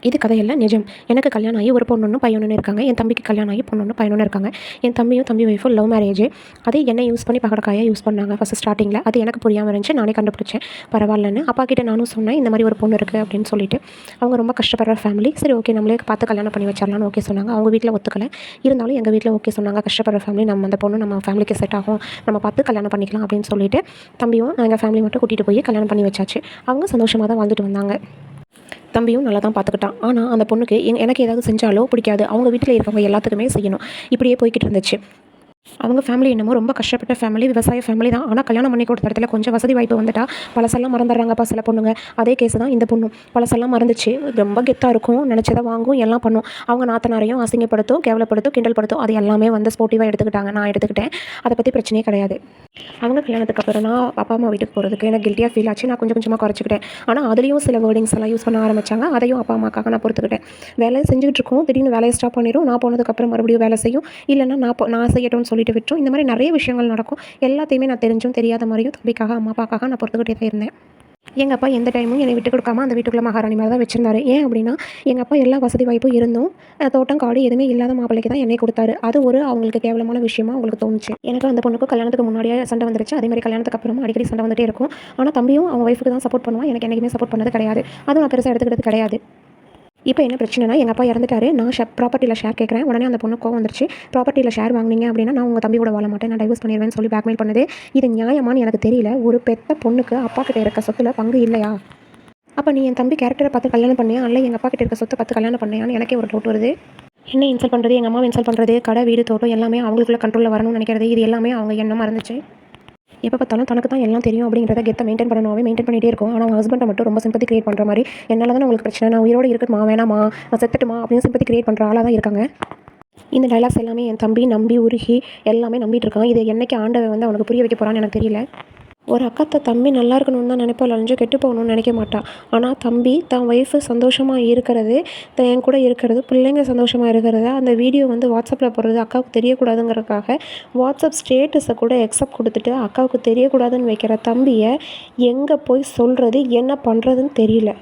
இது கதையல்ல நிஜம். எனக்கு கல்யாணம் ஆகி ஒரு பொண்ணு ஒன்று பையன் ஒன்று இருக்காங்க. என் தம்பிக்கு கல்யாணம் ஆகி பொண்ணு ஒன்று பையன் ஒன்று இருக்காங்க. என் தம்பியும் தம்பி ஒய்ஃபும் லவ் மேரேஜ். அது என்னை யூஸ் பண்ணி பகடக்காயாக யூஸ் பண்ணாங்க ஃபஸ்ட்டு ஸ்டார்டிங்கில். அது எனக்கு புரியாமல் இருந்துச்சு. நானே கண்டுபிடிச்சேன் பரவாயில்லன்னு. அப்பா கிட்ட நானும் சொன்னேன் இந்த மாதிரி ஒரு பொண்ணு இருக்குது அப்படின்னு சொல்லிட்டு. அவங்க ரொம்ப கஷ்டப்படுற ஃபேமிலி. சரி ஓகே நம்மளே பார்த்து கல்யாணம் பண்ணி வச்சிடலான்னு ஓகே சொன்னாங்க. அவங்க வீட்டில் ஒத்துக்கலை. இருந்தாலும் எங்கள் வீட்டில் ஓகே சொன்னாங்க. கஷ்டப்படுற ஃபேமிலி, நம்ம அந்த பொண்ணு நம்ம ஃபேமிலிக்கு செட் ஆகும், நம்ம பார்த்து கல்யாணம் பண்ணிக்கலாம் அப்படின்னு சொல்லிட்டு தம்பியும் எங்கள் ஃபேமிலி மட்டும் கூட்டிகிட்டு போய் கல்யாணம் பண்ணி வச்சாச்சு. அவங்க சந்தோஷமாக தான் வாழ்ந்துட்டு வந்தாங்க. தம்பியும் நல்லா தான் பார்த்துக்கிட்டான். ஆனால் அந்த பொண்ணுக்கு எனக்கு ஏதாவது செஞ்சாலோ பிடிக்காது. அவங்க வீட்டில் இருக்கவங்க எல்லாத்துக்குமே செய்யணும். இப்படியே போய்கிட்டு இருந்துச்சு. அவங்க ஃபேமிலி என்னமோ ரொம்ப கஷ்டப்பட்ட ஃபேமிலி, விவசாய ஃபேமிலி தான். ஆனால் கல்யாணம் பண்ணி கொடுத்த இடத்துல கொஞ்சம் வசதி வாய்ப்பு வந்துட்டா பழசெல்லாம் மறந்துடுறாங்கப்பா சில பொண்ணுங்க. அதே கேஸ் தான் இந்த பொண்ணும். பழசெல்லாம் மறந்துச்சு. ரொம்ப கெத்தாக இருக்கும், நினச்சதை வாங்கும், எல்லாம் பண்ணும். அவங்க நாத்தனாரையும் அசிங்கப்படுத்தும், கேவலப்படுத்தும், கிண்டல்படுத்தும். அது எல்லாமே வந்து ஸ்போர்ட்டிவாக எடுத்துக்கிட்டாங்க. நான் எடுத்துக்கிட்டேன். அதை பற்றி பிரச்சனையே கிடையாது. அவங்க கல்யாணத்துக்கு அப்புறம் நான் அப்பா அம்மா வீட்டுக்கு போகிறதுக்கு எனக்கு கில்ட்டியாக ஃபீல் ஆச்சு. நான் கொஞ்சம் கொஞ்சமாக குறைச்சிக்கிட்டேன். ஆனால் அதுலேயும் சில வேர்டிங்ஸ் எல்லாம் யூஸ் பண்ண ஆரம்பித்தாங்க. அதையும் அப்பா அம்மாக்காக நான் பொறுத்துக்கிட்டேன். வேலையை செஞ்சுக்கிட்டு இருக்கோம், திடீர்னு வேலையை ஸ்டாப் பண்ணிடும். நான் போனதுக்கப்புறம் மறுபடியும் வேலை செய்யும். இல்லைன்னா நான் செய்யட்டும்னு சொல்லிட்டு விட்டுரும். இந்த மாதிரி நிறைய விஷயங்கள் நடக்கும். எல்லாத்தையுமே நான் தெரிஞ்சும் தெரியாத மாதிரியும் தம்பிக்காக அம்மா அப்பாக்காக நான் பொறுத்துக்கிட்டே தான் இருந்தேன். எங்கள் அப்பா எந்த டைமும் என்னை விட்டு கொடுக்காம அந்த வீட்டுக்குள்ளே மகாராணி மாதிரி தான் வச்சிருந்தாரு. ஏன் அப்படின்னா எங்கள் அப்பா எல்லா வசதி வாய்ப்பும் இருந்தும் தோட்டம் காடு எதுவுமே இல்லாத மாப்பிள்ளைக்கு தான் என்னை கொடுத்தாரு. அது ஒரு அவங்களுக்கு கேவலமான விஷயமா அவங்களுக்கு தோணுச்சு. எனக்கு அந்த பொண்ணுக்கும் கல்யாணத்துக்கு முன்னாடியே சண்டை வந்துருச்சு. அதே மாதிரி கல்யாணத்துக்கு அப்புறமா அடிக்கடி சண்டை வந்துட்டே இருக்கும். ஆனால் தம்பியும் அவன் ஒய்ஃபுக்கு தான் சப்போர்ட் பண்ணுவான். எனக்கு என்றைக்குமே சப்போர்ட் பண்ணது கிடையாது. அதுவும் நான் பெருசாக எடுத்துக்கிறது கிடையாது. இப்போ என்ன பிரச்சனைனா எங்கள் அப்பா இறந்துட்டாரு. நான் ப்ராப்பர்ட்டியில் ஷேர் கேட்குறேன். உடனே அந்த பொண்ணு கோவம் வந்துருச்சு. ப்ராப்பர்ட்டியில் ஷேர் வாங்கினீங்க அப்படின்னா நான் உங்கள் தம்பி கூட வாழ மாட்டேன், நான் டைவர்ஸ் பண்ணிடுவேன்னு சொல்லி பேக்மெயில் பண்ணுது. இது நியாயமானு எனக்கு தெரியல. ஒரு பெத்த பொண்ணுக்கு அப்பா கிட்ட இருக்க சொத்துல பங்கு இல்லையா? அப்போ நீ என் தம்பி கேரக்டரை பார்த்து கல்யாணம் பண்ணியா, இல்லை எங்கள் அப்பா கிட்ட இருக்க சொத்தை பார்த்து கல்யாணம் பண்ணியான்னு எனக்கே ஒரு டவுட் வருது. என்ன இன்சல்ட் பண்ணுறது, எங்கள் அம்மாவை இன்சல்ட் பண்ணுறது, கடை வீடு தோட்டம் எல்லாமே அவங்களுக்குள்ள கண்ட்ரோலில் வரணும்னு நினைக்கிறது, இது எல்லாமே அவங்க எண்ணமாக இருந்துச்சு. எப்போ பார்த்தாலும் தனக்கு தான் எல்லாம் தெரியும் அப்படிங்கிறத கெத்தை மெயின்டைன் பண்ணணும். மெயின்டைன் பண்ணிகிட்டே இருக்கும். ஆனால் அவங்க ஹஸ்பண்டை மட்டும் ரொம்ப சிம்பத்தி கிரியேட் பண்ணுற மாதிரி, என்னால் தான் உங்களுக்கு பிரச்சனை, நான் உயிரோடு இருக்கட்டுமா வேணாமா, நான் செத்துட்டுமா அப்படின்னு சிம்பத்தி கிரியேட் பண்ணுற ஆளாக தான் இருக்காங்க. இந்த டைலாக்ஸ் எல்லாமே என் தம்பி நம்பி உருகி எல்லாமே நம்பிட்டு இருக்கான். இது என்னைக்கு ஆண்டவன் வந்து அவனுக்கு புரிய வைக்க போகிறான்னு எனக்கு தெரியல. ஒரு அக்கத்தை தம்பி நல்லா இருக்கணும்னு தான் நினைப்பாள், அழிஞ்சு கெட்டு போகணும்னு நினைக்க மாட்டான். ஆனால் தம்பி தன் ஒய்ஃபு சந்தோஷமாக இருக்கிறது, என் கூட இருக்கிறது, பிள்ளைங்க சந்தோஷமாக இருக்கிறத அந்த வீடியோ வந்து வாட்ஸ்அப்பில் போடுறது அக்காவுக்கு தெரியக்கூடாதுங்கிறதுக்காக வாட்ஸ்அப் ஸ்டேட்டஸை கூட எக்ஸப்ட் கொடுத்துட்டு அக்காவுக்கு தெரியக்கூடாதுன்னு வைக்கிற தம்பியை எங்கே போய் சொல்கிறது, என்ன பண்ணுறதுன்னு தெரியல.